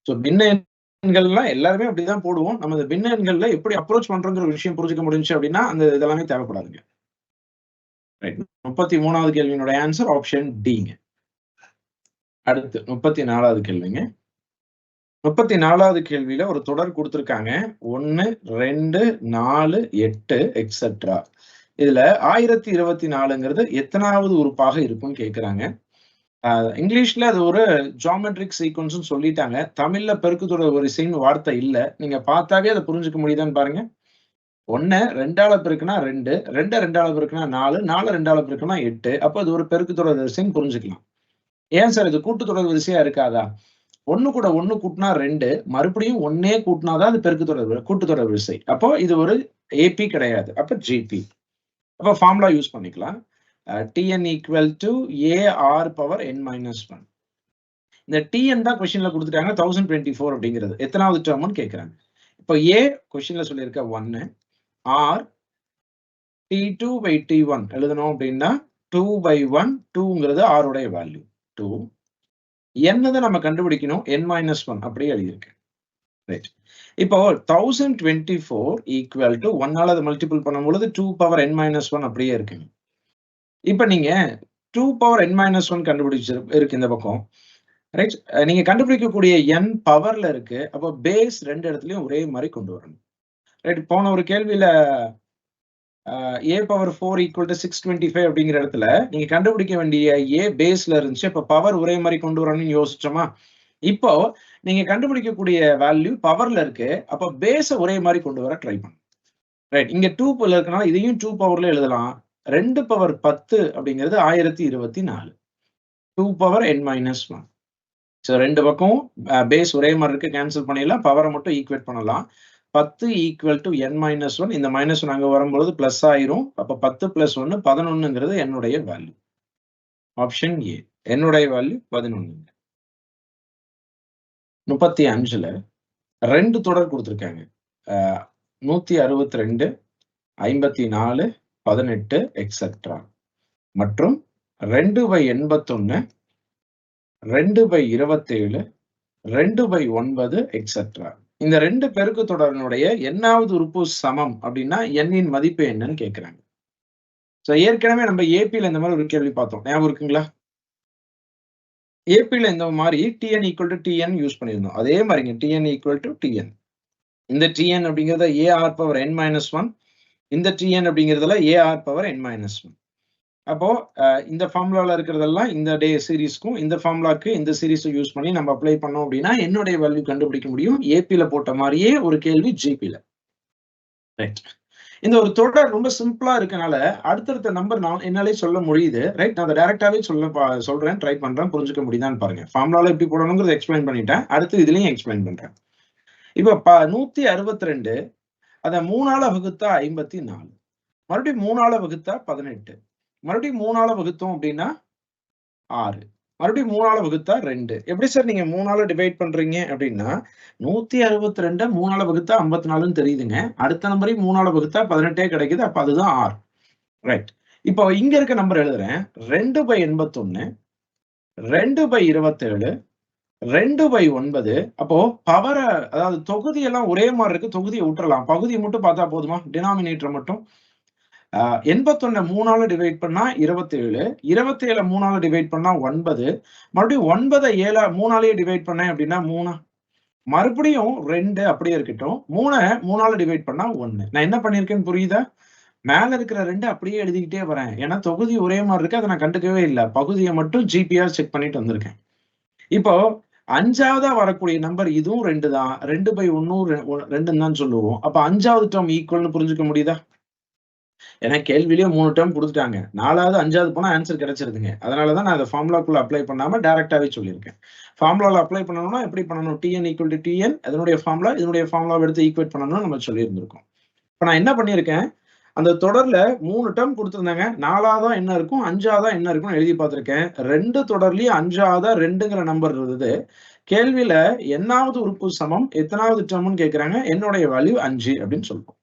சோ பின்ன எண்கள்லாம் எல்லாருமே அப்படிதான் போடுவோம். நம்ம இந்த பின்ன எண்கள்ல எப்படி அப்ரோச் பண்றோங்கிற ஒரு விஷயம் புரிஞ்சுக்க முடிஞ்சுச்சு அப்படின்னா, அந்த இதெல்லாமே தேவைப்படாதுங்க. ரைட். 33வது கேள்வியினுடைய ஆன்சர் ஆப்ஷன் டிங்க. அடுத்து 34வது கேள்விங்க. 34வது கேள்வியில ஒரு தொடர் குடுத்திருக்காங்க. 1, 2, 4, 8 எக்ஸெட்ரா. இதுல 1024ங்கிறது எத்தனாவது உறுப்பாக இருக்கும்னு கேட்கறாங்க. இங்கிலீஷ்ல அது ஒரு ஜியோமெட்ரிக் சீக்வென்ஸ்ன்னு சொல்லிட்டாங்க. தமிழ்ல பெருக்குத்தொடர் வரிசைன்னு வார்த்தை இல்ல. நீங்க பார்த்தாவே அத புரிஞ்சுக்க முடியுதான்னு பாருங்க. 1 2ஆல பெருக்குனா 2, 2 2ஆல பெருக்குனா 4, 4 2ஆல பெருக்குனா 8. அப்ப அது ஒரு பெருக்குத்தொடர் வரிசைன்னு புரிஞ்சுக்கலாம். ஏன் சார் இது கூட்டுத்தொடர் வரிசையா இருக்காதா? 1 கூட 1 கூட்டுனா 2, மறுபடியும் 1 கூட்டுனா தான் அது கூட்டுத்தொடர் வரிசை. அப்போ இது ஒரு ஏபி கிடையாது. அப்ப ஜிபி. அப்ப ஃபார்முலா யூஸ் பண்ணிக்கலாம். Tn equal to AR power n-1. இந்த Tn தான் கொஸ்டின்ல குடுத்துட்டாங்க 1024 அப்படிங்கிறது. எத்தனாவது டெர்ம்னு கேட்கறாங்க. இப்ப A கொஸ்டின்ல சொல்லியிருக்க 1, R T2/T1 எழுதணும் அப்படின்னா 2/1, 2ங்கிறது R உடைய வேல்யூ. 2 n தான் நம்ம கண்டுபிடிக்கணும். n-1 அப்படியே எழுதியிருக்கேன். ரைட். இப்போ 1024 ஈக்குவல் டூ 1ஆல அத மல்டிபிள் பண்ணும்பொழுது 2 பவர் n-1 அப்படியே இருக்குங்க. இப்ப நீங்க 2 பவர் n-1 இருக்கு இந்த பக்கம். ரைட். நீங்க கண்டுபிடிக்கக்கூடிய n பவர்ல இருக்கு. அப்ப பேஸ் 2 இடத்துலயும் ஒரே மாரி கொண்டு வரணும். ரைட். போன ஒரு கேள்வியில a பவர் 4 ஈக்குவல் டூ 625 அப்படிங்கிற இடத்துல நீங்க கண்டுபிடிக்க வேண்டிய a பேஸ்ல இருந்துச்சு. அப்ப பவர் ஒரே மாரி கொண்டு வரணும்னு யோசிச்சோமா? இப்போ நீங்க கண்டுபிடிக்கக்கூடிய வேல்யூ பவர்ல இருக்கு. அப்ப பேஸ ஒரே மாரி கொண்டு வர ட்ரை பண்ணுங்க. ரைட். இங்க 2 பவர்ல இருக்கனால இதையும் 2 பவர்ல எழுதலாம். 2 பவர் 10 அப்படிங்கிறது 1024. 2 பவர் n-1. ஸோ 2 பக்கம் பேஸ் ஒரே மாதிரி இருக்கு, கேன்சல் பண்ணிடலாம். பவரை மட்டும் ஈக்குவேட் பண்ணலாம். 10 ஈக்குவல் டு n-1. இந்த -1 அங்க வரும்பொழுது பிளஸ் ஆயிரும். அப்ப 10 + 1 11ங்கிறது என்னுடைய வேல்யூ. ஆப்ஷன் ஏ என்னுடைய வேல்யூ 11. 35ல 2 தொடர் கொடுத்திருக்காங்க. 162, 54, 18 எக்ஸெட்ரா. மற்றும் 2/81, 2/27, 2/9 எக்ஸெட்ரா. இந்த 2 பெருக்கு தொடரினுடைய எண்ணாவது உறுப்பு சமம் அப்படின்னா n-இன் மதிப்பு என்னன்னு கேட்கிறாங்க. சோ ஏற்கனவே நம்ம ஏபில இந்த மாதிரி ஒரு கேள்வி பார்த்தோம். ஞாபகம் இருக்குங்களா? ஏபில இந்த மாதிரி tn = tn யூஸ் பண்ணியிருந்தோம். அதே மாதிரிங்க tn = tn. இந்த tn அப்படிங்கறத ar⁻n-1, இந்த tn அப்படிங்கறதுல ar⁻n-1. அப்போ இந்த ஃபார்முலால இருக்கிறதெல்லாம் இந்த டே சீரிஸ்க்கும் இந்த ஃபார்முலாக்கு இந்த சீரிஸை யூஸ் பண்ணி நம்ம அப்ளை பண்ணோம் அப்படின்னா என்னுடைய வேல்யூ கண்டுபிடிக்க முடியும். ஏபில போட்ட மாதிரியே ஒரு கேள்வி ஜிபில. ரைட். இந்த ஒரு தொடர் ரொம்ப சிம்பிளா இருக்கனால அடுத்தடுத்த நம்பர் நான் என்னாலே சொல்ல முடியுது. ரைட். நான் அதை டைரக்டாவே சொல்றேன், ட்ரை பண்றேன், புரிஞ்சுக்க முடியுதான்னு பாருங்க. ஃபார்முலால எப்படி போடணுங்கிறத எக்ஸ்பிளைன் பண்ணிட்டேன். அடுத்து இதுலயும் எக்ஸ்பிளைன் பண்றேன். இப்ப 162 அதை 3ஆல வகுத்தா 54, மறுபடியும் 3ஆல வகுத்தா 18, மறுபடியும் 3ஆல வகுத்தோம் அப்படின்னா 6, மறுபடியும் 3ஆல வகுத்தா 2. எப்படி சார் நீங்க 3ஆல டிவைட் பண்றீங்க அப்படின்னா 162 3ஆல வகுத்தா 54ன்னு தெரியுதுங்க. அடுத்த நம்பரையும் 3ஆல வகுத்தா 18 கிடைக்குது. அப்ப அதுதான் R. ரைட். இப்போ இங்க இருக்க நம்பர் எழுதுறேன். 2/81, 2/27, 2/9. அப்போ பவரை, அதாவது தொகுதி எல்லாம் ஒரே மாதிரி இருக்கு. தொகுதியை விட்டுறலாம், பகுதியை மட்டும் பார்த்தா போதுமா? டினாமினேட்டர் மட்டும் 81 3ஆல டிவைட் பண்ணா 27, 27 3ஆல டிவைட் பண்ணா 9, மறுபடியும் 9 3ஆலேயே டிவைட் பண்ணேன் அப்படின்னா 3, மறுபடியும் 2 அப்படியே இருக்கட்டும். 3 3ஆல டிவைட் பண்ணா 1. நான் என்ன பண்ணிருக்கேன்னு புரியுதா? மேல இருக்கிற 2 அப்படியே எழுதிக்கிட்டே வரேன். ஏன்னா தொகுதி ஒரே மாதிரி இருக்கு, அதை நான் கண்டுக்கவே இல்லை. பகுதியை மட்டும் ஜிபிஆர் செக் பண்ணிட்டு வந்திருக்கேன். இப்போ 5ஆவதா வரக்கூடிய நம்பர் இதுவும் 2 தான். 2/1 தான் சொல்லுவோம். அப்ப 5ஆவது டேர்ம் ஈக்குவல்னு புரிஞ்சுக்க முடியுதா? ஏன்னா கேள்வியிலேயே 3 டேர்ம் கொடுத்துட்டாங்க. 4வது 5வது போனா ஆன்சர் கிடைச்சிருதுங்க. அதனாலதான் நான் அதை ஃபார்முலாக்குள்ள அப்ளை பண்ணாம டைரக்டாவே சொல்லியிருக்கேன். ஃபார்முலால அப்ளை பண்ணணும்னா எப்படி பண்ணணும்? tn = tn, அதனுடைய ஃபார்முலா, இதனுடைய ஃபார்முலாவை எடுத்து ஈக்குவேட் பண்ணணும்னு நம்ம சொல்லியிருந்திருக்கோம். இப்ப நான் என்ன பண்ணியிருக்கேன், அந்த தொடர்ல 3 டேர்ம் கொடுத்திருந்தாங்க. 4ஆவதா என்ன இருக்கும், 5ஆவதா என்ன இருக்கும்னு எழுதி பார்த்திருக்கேன். 2 தொடர்லயும் 5ஆவதா 2ங்கிற நம்பர் இருந்தது. கேள்வியில என்னாவது உறுப்பு சமம் எத்தனாவது டேர்ம்னு கேட்கிறாங்க. என்னுடைய வேல்யூ 5 அப்படின்னு சொல்லுவோம்.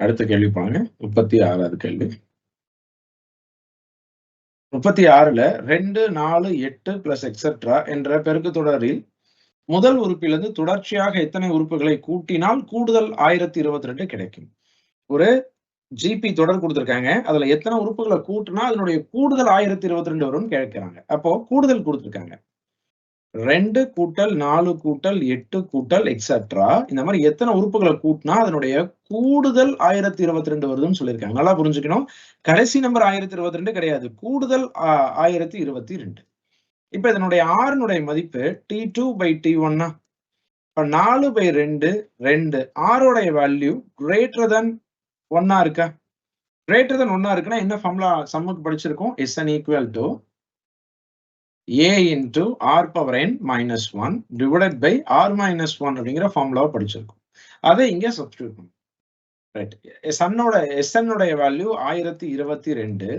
அடுத்த கேள்வி பாருங்க. 36வது கேள்வி. 36ல 2, 4, 8 பிளஸ் எக்ஸெட்ரா என்ற பெருக்கு தொடரில் முதல் உறுப்பிலிருந்து தொடர்ச்சியாக எத்தனை உறுப்புகளை கூட்டினால் கூடுதல் 1022 கிடைக்கும்? ஒரு ஜிபி தொடர் கொடுத்திருக்காங்க. அதுல எத்தனை உறுப்புகளை கூட்டினா அதனுடைய கூடுதல் 1022 வரும்னு கேட்கிறாங்க. அப்போ கூடுதல் கொடுத்திருக்காங்க. 2 கூட்டல் 4 கூட்டல் 8 கூட்டல் எக்ஸெட்ரா. இந்த மாதிரி எத்தனை உறுப்புகளை கூட்டினா அதனுடைய கூடுதல் 1022 வருதுன்னு சொல்லியிருக்காங்க. நல்லா புரிஞ்சுக்கணும். கடைசி நம்பர் 1022 கிடையாது, கூடுதல் 1022. இப்ப இதனுடைய R மதிப்பு T2/T1. இப்ப 4/2 2. R உடைய வேல்யூ greater than 1 இருக்கா? greater than 1 இருக்குன்னா என்ன ஃபார்முலா சம்முக்கு படிச்சிருக்கோம்? Sn = A into r⁻n-1 divided by r-1 அப்படிங்கிற ஃபார்முலாவை படிச்சிருக்கோம். அதை இங்க சப்ஸ்டிடியூட் பண்ணும். ரைட். Sn உடைய வேல்யூ 1022,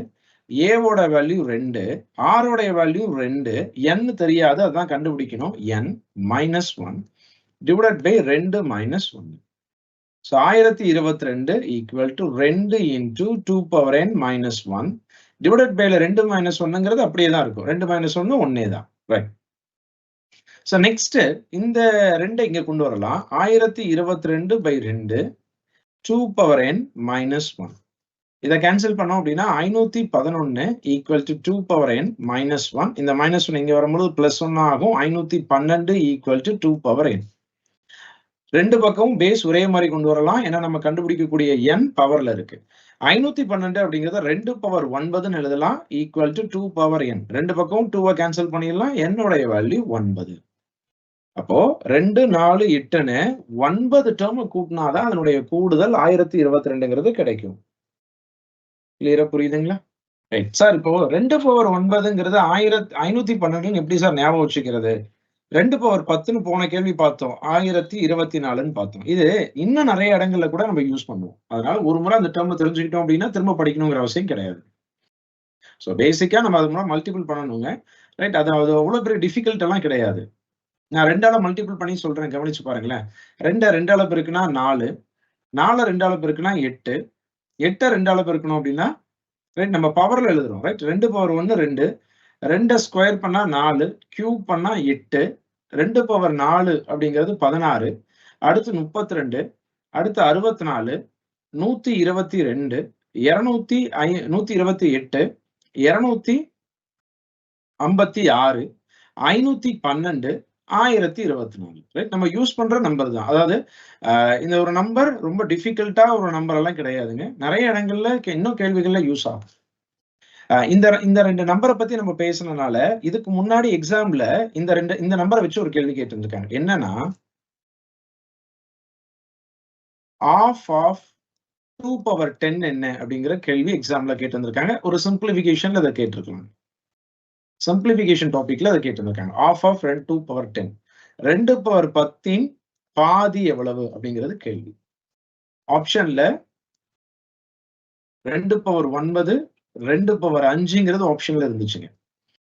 A ஓட வேல்யூ 2, R உடைய வேல்யூ 2, n தெரியாது, அதான் கண்டுபிடிக்கணும். n-1 divided by 2 - 1. So 1022 equal to 2 into 2⁻n-1 divided by 2 - 1ங்கிறது அப்படியே தான் இருக்கும். 2 - 1 ஒன்னே தான். ரைட். So next இந்த 2 இங்க கொண்டு வரலாம். 1022/2 2⁻n-1. இதை கேன்சல் பண்ணோம் அப்படின்னா 511 equal to 2⁻n-1. இந்த -1 இங்க வரும்போது +1 ஆகும். 512 equal to 2⁻n. ரெண்டு பக்கமும் பேஸ் ஒரே மாதிரி கொண்டு வரலாம். ஏன்னா நம்ம கண்டுபிடிக்கக்கூடிய n பவர்ல இருக்கு. 512 அப்படிங்கறத 2⁻9 எழுதலாம். equal to 2⁻n. ரெண்டு பக்கமும் 2 கேன்சல் பண்ணிடலாம். n உடைய வேல்யூ 9. அப்போ 2, 4, 8ன்னு 9 டேர்ம் கூட்டினாதான் அதனுடைய கூடுதல் 1022ங்கிறது கிடைக்கும். கிளியரா புரியுதுங்களா? ரைட். சார் இப்போ 2/9ங்கிறது 1512ன்னு எப்படி சார் ஞாபகம் வச்சுக்கிறது? 2/10ன்னு போன கேள்வி பார்த்தோம். 1024ன்னு பார்த்தோம். இது இன்னும் நெறைய இடங்கள்ல கூட நம்ம யூஸ் பண்ணுவோம். அதனால ஒரு முறை அந்த டெர்ம தெரிஞ்சுக்கிட்டோம் அப்படின்னா, திரும்ப படிக்கணுங்கிற அவசியம் கிடையாது. ஸோ பேசிக்கா நம்ம அது மூலம் மல்டிபிள் பண்ணணுங்க. ரைட். அது அது அவ்வளோ பெரிய டிஃபிகல்ட் எல்லாம் கிடையாது. நான் 2ஆல மல்டிபிள் பண்ணி சொல்றேன். கவனிச்சு பாருங்களேன். 2 2ஆல பெருக்குனா 4. 4 2ஆல பெருக்குனா 8. 8 2ஆல பெருக்கணும் அப்படின்னா, ரைட் நம்ம பவர்ல எழுதுறோம். ரைட். 2/1 2. 2 ஸ்கொயர் பண்ணா 4. கியூப் பண்ணா 8. 2/4 அப்படிங்கிறது 16. அடுத்து 32. அடுத்து 64. 122. 128. 256. 512. 1024. ரைட். நம்ம யூஸ் பண்ற நம்பர் தான். அதாவது இந்த ஒரு நம்பர் ரொம்ப டிஃபிகல்ட்டா ஒரு நம்பர் எல்லாம் கிடையாதுங்க. நெறைய இடங்கள்ல இன்னும் கேள்விகள்ல யூஸ் ஆகும். இந்த 2 நம்பர பத்தி நம்ம பேசுனனால, இதுக்கு முன்னாடி எக்ஸாம்ல இந்த நம்பர வச்சு ஒரு கேள்வி கேட்டிருந்திருக்காங்க. என்னன்னா, ஆஃப் ஆஃப் 2/10 என்ன? அப்படிங்கிற கேள்வி எக்ஸாம்ல கேட்டிருந்திருக்காங்க. ஒரு சிம்ப்ளிஃபிகேஷன்ல அத கேட்டிருக்கலாம். சிம்ப்ளிஃபிகேஷன் டாபிக்ல அத கேட்டிருந்திருக்காங்க. Of of 2/10. 2/10ன் பாதி எவ்வளவு? அப்படிங்கிறது கேள்வி. ஆப்ஷன்ல 2/9, 2/5ங்கிறது ஆப்ஷன்ல இருந்துச்சுங்க.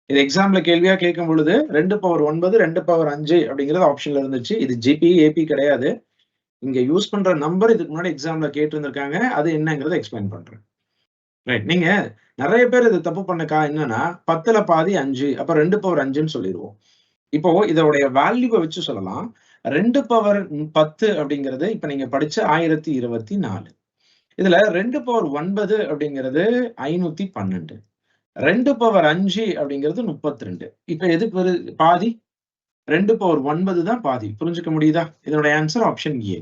இது எக்ஸாம்ல கேள்வியா கேட்கும் பொழுது 2/9, 2/5 அப்படிங்கிறது ஆப்ஷன்ல இருந்துச்சு. இது ஜிபி, ஏபி கிடையாது. இங்க யூஸ் பண்ற நம்பர் இதுக்கு முன்னாடி எக்ஸாம்ல கேட்டிருந்திருக்காங்க. அது என்னங்கிறத எக்ஸ்பிளைன் பண்றேன். ரைட். நீங்க நெறைய பேர் இது தப்பு பண்ண என்னன்னா 10ல பாதி 5 அப்ப 2/5ன்னு சொல்லிருவோம். இப்போ இதோடைய வேல்யூவ வச்சு சொல்லலாம். 2/10 அப்படிங்கிறது இப்ப நீங்க படிச்ச 1024. இதுல 2/9 அப்படிங்கிறது 512. 2/5 அப்படிங்கிறது 32. இப்ப எதுக்கு பாதி? 2/9 தான் பாதி. புரிஞ்சுக்க முடியுதா? இதனுடைய answer option A.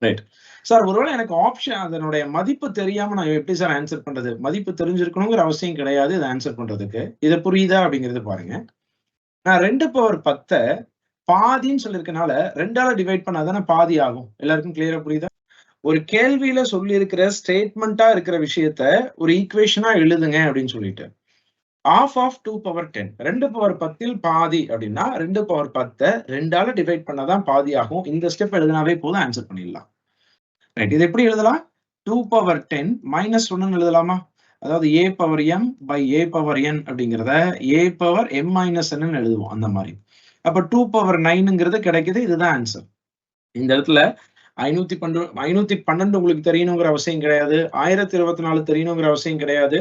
Right. Sir ஒருவேளை எனக்கு ஆப்ஷன் அதனுடைய மதிப்பு தெரியாம நான் எப்படி சார் ஆன்ஸர் பண்றது? மதிப்பு தெரிஞ்சிருக்கணுங்கிற அவசியம் கிடையாது இத ஆன்ஸர் பண்றதுக்கு. இது புரியுதா? அப்படிங்கிறது பாருங்க. நான் 2/10 பாதின்னு சொல்லியிருக்கனால 2ஆல டிவைட் பண்ணா தானே பாதி ஆகும். எல்லாருக்கும் கிளியரா புரியுதா? ஒரு கேள்வியில சொல்லியிருக்கிற ஸ்டேட்மென்ட்டா இருக்கிற விஷயத்த ஒரு ஈக்குவேஷனா எழுதுங்க அப்படின்னு சொல்லிட்டு. Of of 2/10. 2/10ல் பாதி அப்படின்னா 2/10 2ஆல டிவைட் பண்ணா தான் பாதி ஆகும். இந்த ஸ்டெப் எழுதினாவே போதும் ஆன்ஸர் பண்ணிடலாம். ரைட். இது எப்படி எழுதலாம்? 2/10 -1ன்னு எழுதலாமா? அதாவது a power m by a power n அப்படிங்கிறத a பவர் m மைனஸ் ன்னு எழுதுவோம் அந்த மாரி. அப்ப 2/9ங்கிறது கிடைக்குது. இதுதான் ஆன்ஸர். இந்த இடத்துல 512 உங்களுக்கு தெரியணுங்கிற அவசியம் கிடையாது. 1024 தெரியணுங்கிற அவசியம் கிடையாது.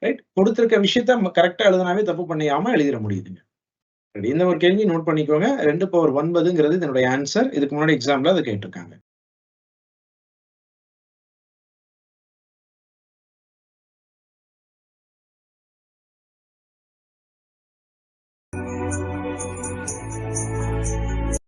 ரைட். கொடுத்திருக்க விஷயத்த கரெக்ட்டா எழுதினாவே தப்பு பண்ணியாம எழுதிற முடியுதுங்க. சரி, இந்த ஒரு கேள்வி நோட் பண்ணிக்கோங்க. 2/9ங்கிறது இதனுடைய ஆன்ஸர். இதுக்கு முன்னாடி எக்ஸாம்ல அத கேட்டிருக்காங்க.